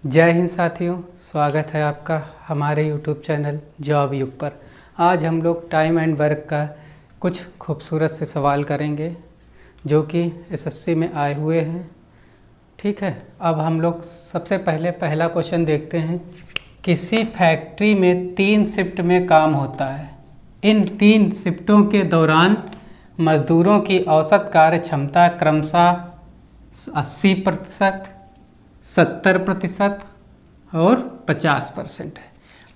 जय हिंद साथियों, स्वागत है आपका हमारे YouTube चैनल जॉब युग पर। आज हम लोग टाइम एंड वर्क का कुछ खूबसूरत से सवाल करेंगे जो कि एसएससी में आए हुए हैं। ठीक है, अब हम लोग सबसे पहले पहला क्वेश्चन देखते हैं। किसी फैक्ट्री में 3 शिफ्ट में काम होता है। इन 3 शिफ्टों के दौरान मजदूरों की औसत कार्य क्षमता क्रमशः 80%, 70% और 50% है।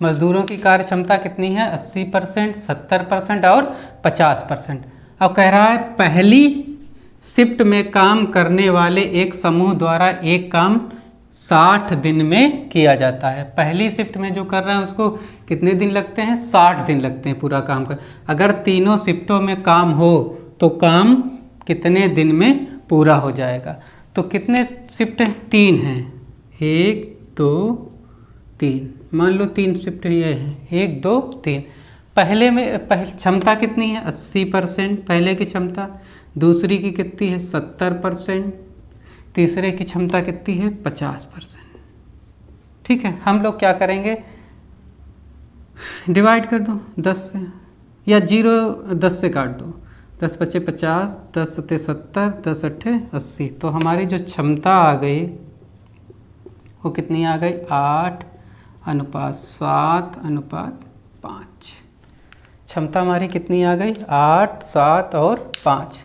मजदूरों की कार्य क्षमता कितनी है? 80%, 70% और 50%। अब कह रहा है पहली शिफ्ट में काम करने वाले एक समूह द्वारा एक काम 60 दिन में किया जाता है। पहली शिफ्ट में जो कर रहा है उसको कितने दिन लगते हैं? 60 दिन लगते हैं पूरा काम कर। अगर तीनों शिफ्टों में काम हो तो काम कितने दिन में पूरा हो जाएगा? तो कितने शिफ्ट हैं? 3 हैं। 1 2 3, मान लो 3 शिफ्ट ये हैं, 1 2 3। पहले क्षमता कितनी है? 80% पहले की क्षमता। दूसरी की कितनी है? 70%। तीसरे की क्षमता कितनी है? 50%। ठीक है, हम लोग क्या करेंगे, डिवाइड कर दो 10 से, या 10 से काट दो। 10 × 5 = 50, 10 × 7 = 70, 10 × 8 = 80। तो हमारी जो क्षमता आ गई वो कितनी आ गई? 8:7:5। क्षमता हमारी कितनी आ गई? 8, 7 और 5।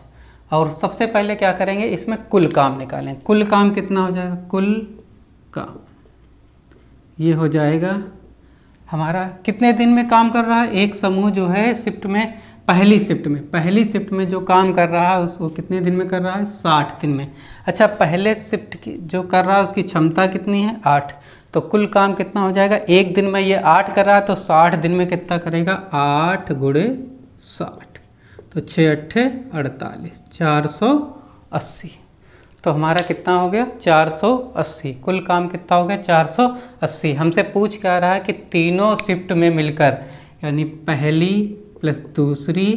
और सबसे पहले क्या करेंगे, इसमें कुल काम निकालें। कुल काम कितना हो जाएगा? कुल काम ये हो जाएगा हमारा कितने दिन में काम कर रहा है एक समूह जो है शिफ्ट में, पहली शिफ्ट में जो काम कर रहा है उसको कितने दिन में कर रहा है? 60 दिन में। अच्छा, पहले शिफ्ट की जो कर रहा है उसकी क्षमता कितनी है? 8। तो कुल काम कितना हो जाएगा? एक दिन में ये 8 कर रहा है तो 60 दिन में कितना करेगा? 8 × 60, तो 6 × 8 = 48, 480। तो हमारा कितना हो गया? 480। कुल काम कितना हो गया? 480। हमसे पूछ क्या रहा है कि तीनों शिफ्ट में मिलकर, यानी पहली प्लस दूसरी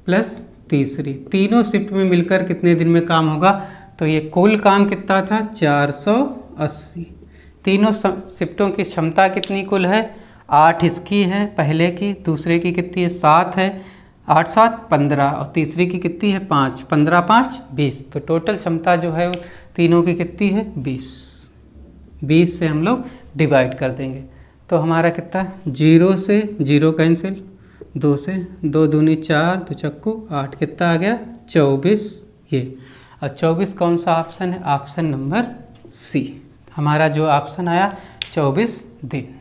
प्लस तीसरी, तीनों शिफ्ट में मिलकर कितने दिन में काम होगा? तो ये कुल काम कितना था? 480। तीनों शिफ्टों की क्षमता कितनी कुल है? 8 इसकी है पहले की, दूसरे की कितनी है? 7 है। 8 × 7 = 15 और तीसरी की कितनी है? 5। 15 × 5 = 20। तो टोटल क्षमता जो है तीनों की कितनी है? 20। 20 से हम लोग डिवाइड कर देंगे तो हमारा कितना? 0 से 0 कैंसिल, 2 से 2 दूनी 4, 2 चक्कू 8, कितना आ गया? 24। ये और 24 कौन सा ऑप्शन है? Option number C. हमारा जो ऑप्शन आया 24 दिन।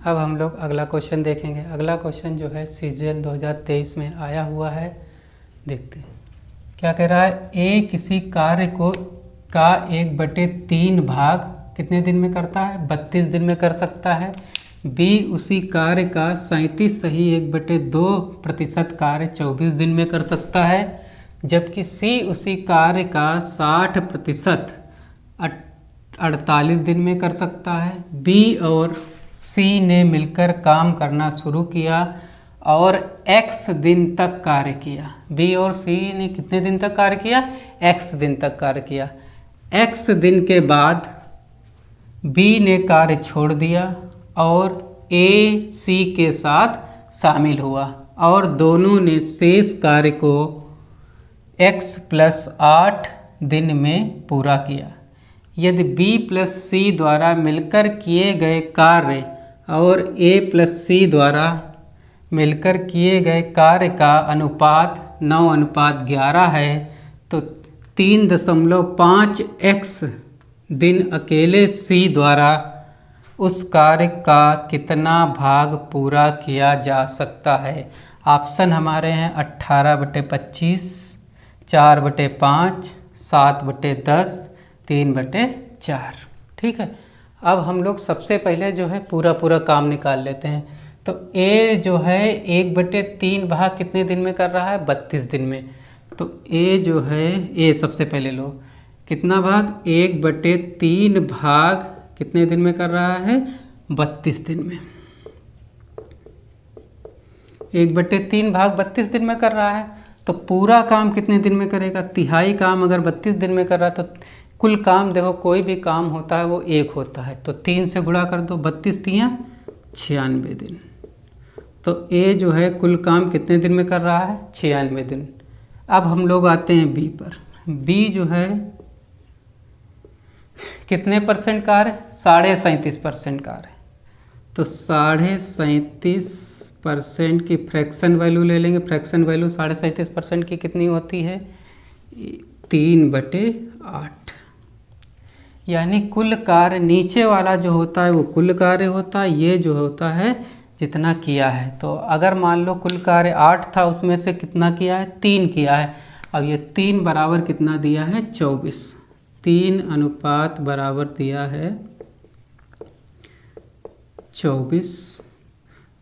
अब हम लोग अगला क्वेश्चन देखेंगे। अगला क्वेश्चन जो है सीजीएल 2023 में आया हुआ है, देखते हैं क्या कह रहा है। ए किसी कार्य का 1/3 भाग कितने दिन में करता है? 32 दिन में कर सकता है। बी उसी कार्य का 37 सही 1/2% कार्य 24 दिन में कर सकता है, जबकि सी उसी कार्य का 60% 48 दिन में कर सकता है। बी और सी ने मिलकर काम करना शुरू किया और x दिन तक कार्य किया। बी और सी ने कितने दिन तक कार्य किया? x दिन तक कार्य किया। x दिन के बाद बी ने कार्य छोड़ दिया और ए सी के साथ शामिल हुआ और दोनों ने शेष कार्य को x + 8 दिन में पूरा किया। यदि b + c द्वारा मिलकर किए गए कार्य और a + c द्वारा मिलकर किए गए कार्य का अनुपात 9:11 है, तो 3.5x दिन अकेले c द्वारा उस कार्य का कितना भाग पूरा किया जा सकता है? ऑप्शन हमारे हैं 18/25, 4/5, 7/10, 3/4। ठीक है, अब हम लोग सबसे पहले जो है पूरा काम निकाल लेते हैं। तो ए जो है 1/3 भाग कितने दिन में कर रहा है? 32 दिन में। तो ए जो है, ए सबसे पहले लो, कितना भाग? 1/3 भाग कितने दिन में कर रहा है? 32 दिन में। 1/3 भाग 32 दिन में कर रहा है तो पूरा काम कितने दिन में करेगा? तिहाई काम अगर 32 दिन में कर रहा है तो कुल काम देखो कोई भी काम होता है वो एक होता है, तो 3 से गुणा कर दो, 32 तियां 96 दिन। तो ए जो है कुल काम कितने दिन में कर रहा है? 96 दिन। अब हम लोग आते हैं बी पर। बी जो है कितने परसेंट कार्य? 37.5% कार्य। तो 37.5% की फ्रैक्शन वैल्यू ले लेंगे। फ्रैक्शन वैल्यू 37.5% की कितनी होती है? 3/8। यानी कुल कार्य नीचे वाला जो होता है वो कुल कार्य होता है, ये जो होता है जितना किया है। तो अगर मान लो कुल कार्य 8 था, उसमें से कितना किया है? 3 किया है। अब ये 3 बराबर कितना दिया है? 24। 3 अनुपात बराबर दिया है 24।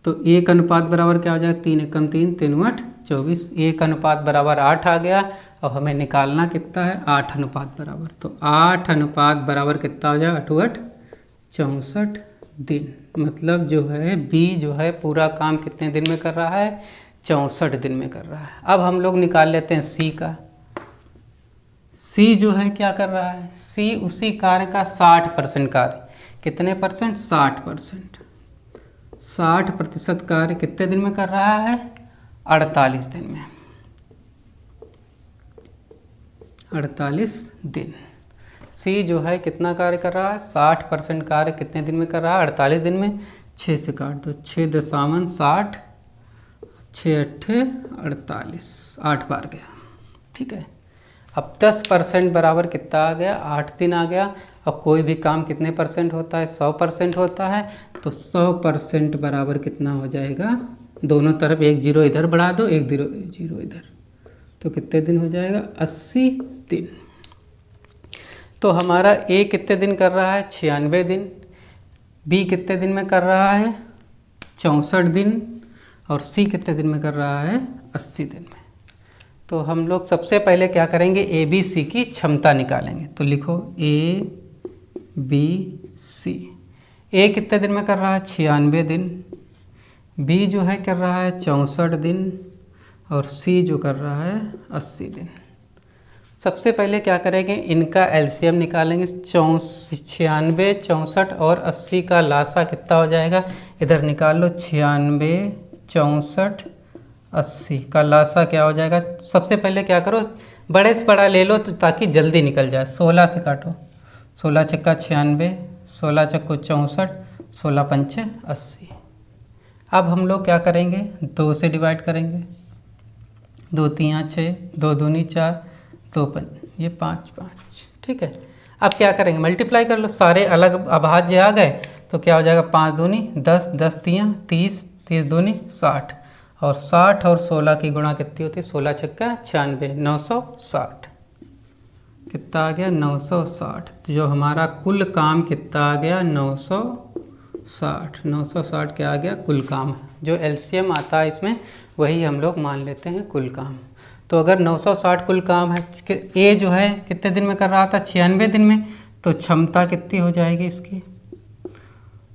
तो 1 अनुपात बराबर क्या हो जाएगा? 3 एकम 3, 3 8 24। 1 अनुपात बराबर 8 आ गया। अब हमें निकालना कितना है? 8 अनुपात बराबर। तो 8 अनुपात बराबर कितना हो जाएगा? 8 8 64 दिन। मतलब जो है बी जो है पूरा काम कितने दिन में कर रहा है? 64 दिन में कर रहा है। अब हम लोग निकाल लेते हैं सी का। सी जो है क्या कर रहा है? सी उसी कार्य का 60% कार्य। कितने परसेंट? 60%। 60% कार्य कितने दिन में कर रहा है? 48 दिन में। 48 दिन। सी जो है कितना कार्य कर रहा है? 60% कार्य कितने दिन में कर रहा है? 48 दिन में। 6 से काट दो, 6 दशामन 60, 6 अट्ठे 48, 8 बार गया। ठीक है। अब 10% बराबर कितना आ गया? 8 दिन आ गया। अब कोई भी काम कितने परसेंट होता है? 100% होता है। तो 100% बराबर कितना हो जाएगा? दोनों तरफ एक जीरो इधर बढ़ा दो, एक जीरो इधर, तो कितने दिन हो जाएगा? 80 दिन। तो हमारा ए कितने दिन कर रहा है? 96 दिन। बी कितने दिन में कर रहा है? 64 दिन। और सी कितने दिन में कर रहा है? 80 दिन में। तो हम लोग सबसे पहले क्या करेंगे? ए बी सी की क्षमता निकालेंगे। तो लिखो ए बी सी। ए कितने दिन में कर रहा है? 96 दिन। बी जो है कर रहा है 64 दिन। और सी जो कर रहा है 80 दिन। सबसे पहले क्या करेंगे? इनका एलसीएम निकालेंगे। 96, 64 और 80 का लासा कितना हो जाएगा? इधर निकाल लो। 96, 64, 80 का लासा क्या हो जाएगा? सबसे पहले क्या करो? बड़े से बड़ा ले लो तो ताकि जल्दी निकल जाए। 16 से काटो। 16 छक्का 96, 16 चक्को 64, 16 पंचे 80। अब हम लोग क्या करेंगे? 2 से डिवाइड करेंगे। 2 3 6, 2 दूनी 4, 2 5, ये 5 5। ठीक है। अब क्या करेंगे? मल्टीप्लाई कर लो। सारे अलग अभाज्य आ गए तो क्या हो जाएगा? 5 दूनी 10, 10 तियाँ 30, 30 दूनी 60। और 60 और 16 की गुणा कितनी होती है? 16 छक्का 96, 960। कितना आ गया? 960। तो जो हमारा कुल काम कितना आ गया? 960। 960 क्या आ गया? कुल काम। जो एलसीएम आता है इसमें वही हम लोग मान लेते हैं कुल काम। तो अगर 960 कुल काम है, ए जो है कितने दिन में कर रहा था? 96 दिन में। तो क्षमता कितनी हो जाएगी इसकी?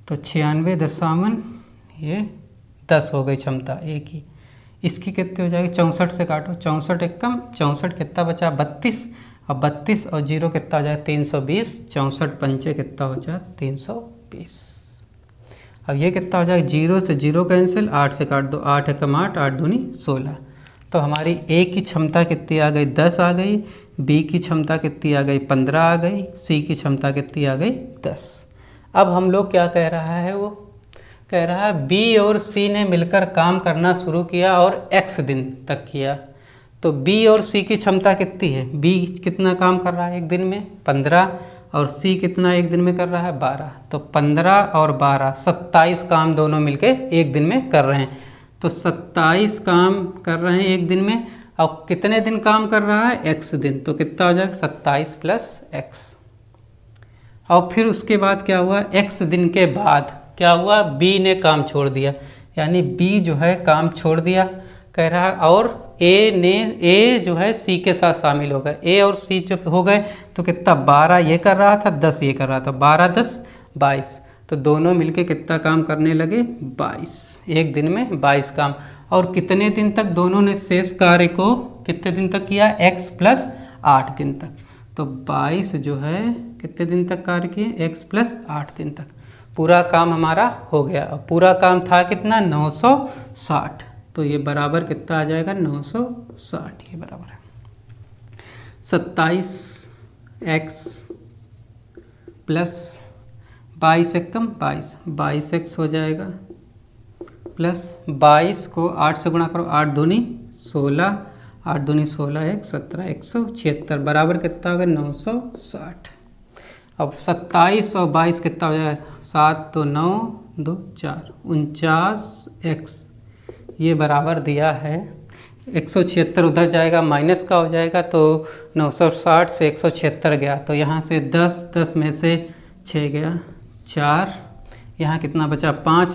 तो 96 दशामन ये 10 हो गई क्षमता ए की। इसकी कितनी हो जाएगी? 64 से काटो। 64 एकम 64, कितना बचा? 32। और 32 और 0 कितना हो जाएगा? 320। 64 पंचे कितना हो जाएगा? 320। अब ये कितना हो जाएगा? 0 से 0 कैंसिल, 8 से काट दो। 8 एकम 8, 8 दूनी 16। तो हमारी ए की क्षमता कितनी आ गई? 10 आ गई। बी की क्षमता कितनी आ गई? 15 आ गई। सी की क्षमता कितनी आ गई? 10। अब हम लोग क्या कह रहा है? वो कह रहा है बी और सी ने मिलकर काम करना शुरू किया और x दिन तक किया। तो बी और सी की क्षमता कितनी है? बी कितना काम कर रहा है एक दिन में? 15। और सी कितना एक दिन में कर रहा है? 12। तो 15 और 12, 27 काम दोनों मिलके एक दिन में कर रहे हैं। तो 27 काम कर रहे हैं एक दिन में। और कितने दिन काम कर रहा है? x दिन। तो कितना हो जाएगा? 27 प्लस x। और फिर उसके बाद क्या हुआ? x दिन के बाद क्या हुआ? बी ने काम छोड़ दिया। यानी बी जो है काम छोड़ दिया कह रहा है। और ए जो है सी के साथ शामिल हो गए। ए और सी जब हो गए तो कितना? 12 ये कर रहा था, 10 ये कर रहा था। 12 10 22। तो दोनों मिलके कितना काम करने लगे? 22। एक दिन में 22 काम। और कितने दिन तक दोनों ने शेष कार्य को कितने दिन तक किया? x प्लस 8 दिन तक। तो 22 जो है कितने दिन तक कार्य किए, x + 8 दिन तक। पूरा काम हमारा हो गया। अब पूरा काम था कितना, 960, तो ये बराबर कितना आ जाएगा, 960, ये बराबर है 27x + 22 एकम 22, 22x हो जाएगा प्लस 22 को 8 से गुणा करो, 8 दूनी 16, 8 दूनी 16, 1 17, 176 बराबर कितना होगा, 960। अब 27 और 22 कितना हो जाएगा, 7 तो 9 2 4 49x, ये बराबर दिया है 176। उधर जाएगा माइनस का हो जाएगा, तो 960 से 176 गया, तो यहाँ से 10 में से 6 गया 4, यहाँ कितना बचा 5,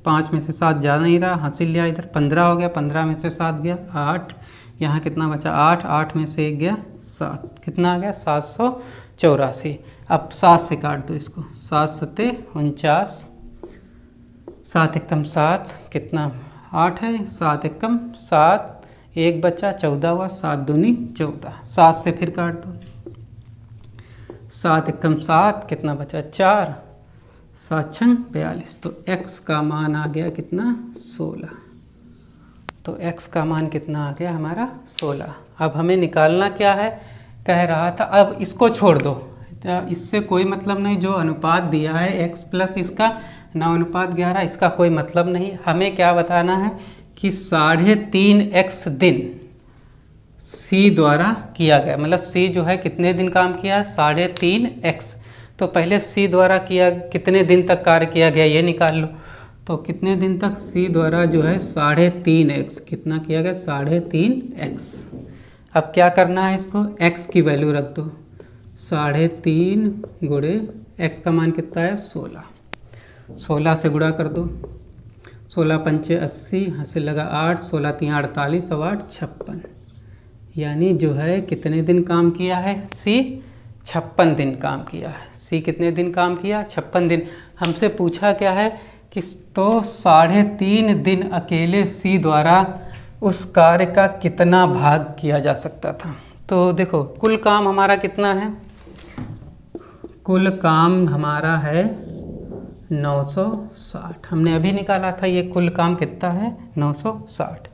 5 में से 7 जा नहीं रहा, हासिल लिया इधर 15 हो गया, 15 में से 7 गया 8, यहाँ कितना बचा 8, 8 में से 1 गया 7, कितना आ गया 784। अब 7 से काट दो इसको, 7 7 49, 7 एकम 7 कितना 8 है, 7 एकम 7, 1 बचा 14 हुआ, 7 दूनी 14, 7 से फिर काट दो, 7 एकम 7 कितना बचा 4, 7 छंग 42, तो x का मान आ गया कितना 16। तो x का मान कितना आ गया हमारा 16। अब हमें निकालना क्या है, कह रहा था अब इसको छोड़ दो, इससे कोई मतलब नहीं, जो अनुपात दिया है x प्लस इसका 9:11, इसका कोई मतलब नहीं। हमें क्या बताना है कि 3.5x दिन c द्वारा किया गया, मतलब c जो है कितने दिन काम किया, 3.5x। तो पहले c द्वारा किया कितने दिन तक कार्य किया गया ये निकाल लो। तो कितने दिन तक c द्वारा जो है 3.5x, कितना किया गया 3.5x। अब क्या करना है, इसको x की वैल्यू रख दो, 3.5 गुणे x का मान कितना है 16, 16 से गुणा कर दो, 16 पंचे 80, हासिल लगा 8, 16 3 48 और 8 56, यानी जो है कितने दिन काम किया है c, 56 दिन काम किया है। c कितने दिन काम किया, 56 दिन। हमसे पूछा क्या है कि तो 3.5 दिन अकेले c द्वारा उस कार्य का कितना भाग किया जा सकता था। तो देखो कुल काम हमारा कितना है, कुल काम हमारा है 960, हमने अभी निकाला था, ये कुल काम कितना है 960।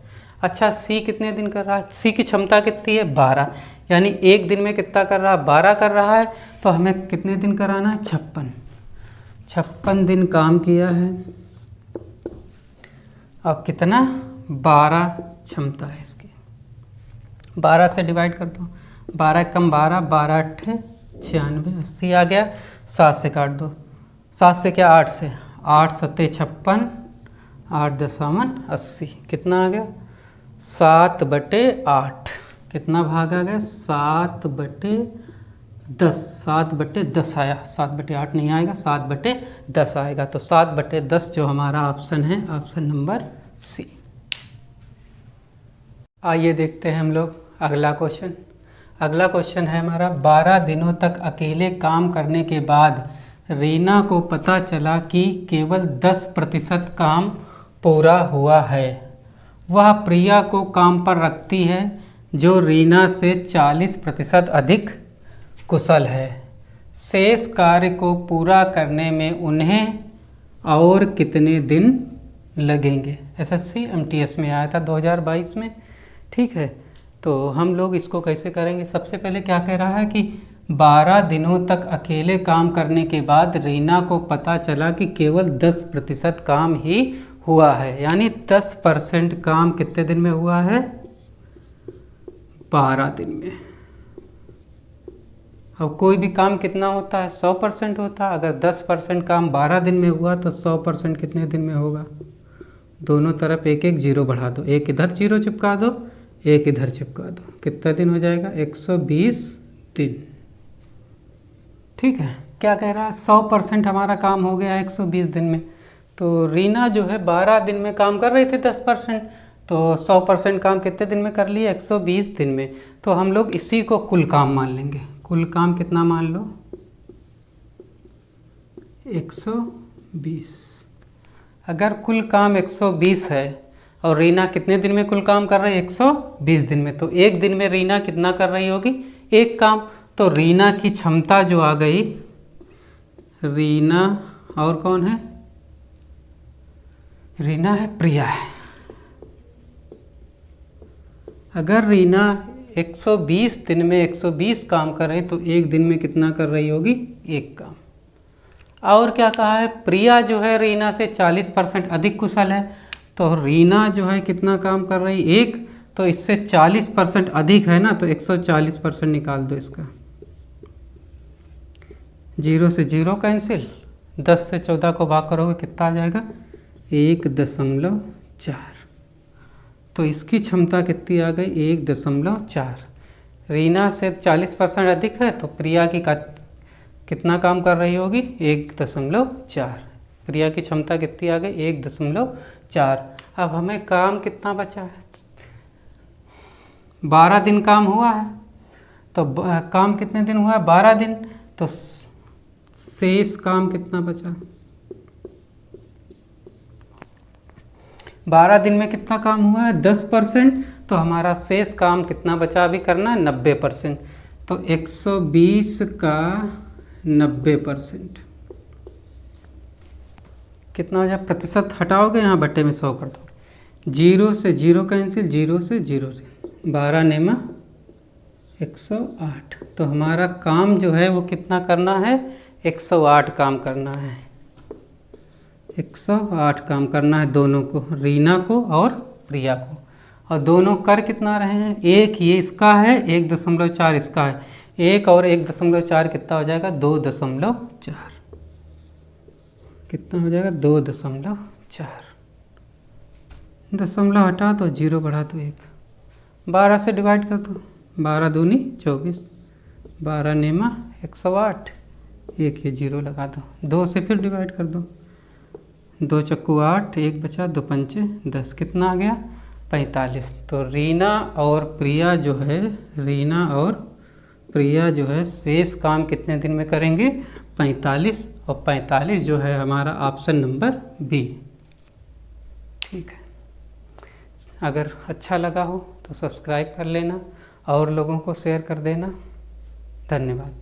अच्छा c कितने दिन कर रहा है, c की क्षमता कितनी है 12, यानी एक दिन में कितना कर रहा है 12 कर रहा है, तो हमें कितने दिन कराना है 56 दिन काम किया है। अब कितना 12 क्षमता है इसकी, 12 से डिवाइड कर दो, 12 कम 12, 12 8 96, 80 आ गया। 7 से काट दो, 7 से क्या 8 से, 8 7 56, 8 दशामन 80, कितना आ गया 7/8, कितना भाग आ गया 7/10, 7/10 आया, 7/8 नहीं आएगा, 7/10 आएगा। तो 7/10 जो हमारा ऑप्शन है, ऑप्शन नंबर सी। आइए देखते हैं हम लोग अगला क्वेश्चन। अगला क्वेश्चन है हमारा, 12 दिनों तक अकेले काम करने के बाद रीना को पता चला कि केवल 10% काम पूरा हुआ है। वह प्रिया को काम पर रखती है जो रीना से 40% अधिक कुशल है। शेष कार्य को पूरा करने में उन्हें और कितने दिन लगेंगे। एसएससी एमटीएस में आया था 2022 में, ठीक है। तो हम लोग इसको कैसे करेंगे, सबसे पहले क्या कह रहा है कि 12 दिनों तक अकेले काम करने के बाद रीना को पता चला कि केवल 10% काम ही हुआ है, यानी 10% काम कितने दिन में हुआ है 12 दिन में। अब कोई भी काम कितना होता है 100% होता है, अगर 10% काम 12 दिन में हुआ तो 100% कितने दिन में होगा, दोनों तरफ एक एक जीरो बढ़ा दो, एक इधर जीरो चिपका दो, एक इधर चिपका दो, कितना दिन हो जाएगा 120 दिन, ठीक है। क्या कह रहा है 100% हमारा काम हो गया 120 दिन में। तो रीना जो है 12 दिन में काम कर रही थी 10%, तो 100% काम कितने दिन में कर लिए 120 दिन में। तो हम लोग इसी को कुल काम मान लेंगे। कुल काम कितना मान लो 120। अगर कुल काम 120 है और रीना कितने दिन में कुल काम कर रही है 120 दिन में, तो एक दिन में रीना कितना कर रही होगी एक काम, तो रीना की क्षमता जो आ गई, रीना और कौन है, रीना है, प्रिया है। अगर रीना 120 दिन में 120 काम कर रही तो एक दिन में कितना कर रही होगी, एक काम। और क्या कहा है, प्रिया जो है रीना से 40% अधिक कुशल है, तो रीना जो है कितना काम कर रही, एक, तो इससे 40% अधिक है ना, तो 140% निकाल दो इसका। 0 से 0 कैंसिल, 10 से 14 को भाग करोगे कितना आ जाएगा, 1.4। तो इसकी क्षमता कितनी आ गई, 1.4। रीना से 40% अधिक है, तो प्रिया की कितना काम कर रही होगी, 1.4। प्रिया की क्षमता कितनी आ गई, 1.4। अब हमें काम कितना बचा है, 12 दिन काम हुआ है, तो काम कितने दिन हुआ है, 12 दिन, तो शेष काम कितना बचा, 12 दिन में कितना काम हुआ है, 10%, तो हमारा शेष काम कितना बचा अभी करना है, 90%। तो 120 का 90% कितना हो जाए, प्रतिशत हटाओगे यहाँ बट्टे में 100 कर दोगे, 0 से 0 कैंसिल, 0 से 0 से 12 नेमा 108। तो हमारा काम जो है वो कितना करना है, 108 काम करना है, 108 काम करना है दोनों को, रीना को और प्रिया को। और दोनों कर कितना रहे हैं, एक ये इसका है, 1.4 इसका है, 1 और 1.4 कितना हो जाएगा, 2.4। कितना हो जाएगा, 2.4। दशमलव हटा दो, 0 बढ़ा दो 1, 12 से डिवाइड कर दो, 12 दूनी 24, 12 नेमा 108, एक ये 0 लगा दो, 2 से फिर डिवाइड कर दो, 2 चक्कू 8, 1 बचा, 2 पंचे 10, कितना आ गया, 45। तो रीना और प्रिया जो है, रीना और प्रिया जो है शेष काम कितने दिन में करेंगे, 45, और 45 जो है हमारा ऑप्शन नंबर बी। ठीक है, अगर अच्छा लगा हो तो सब्सक्राइब कर लेना और लोगों को शेयर कर देना। धन्यवाद।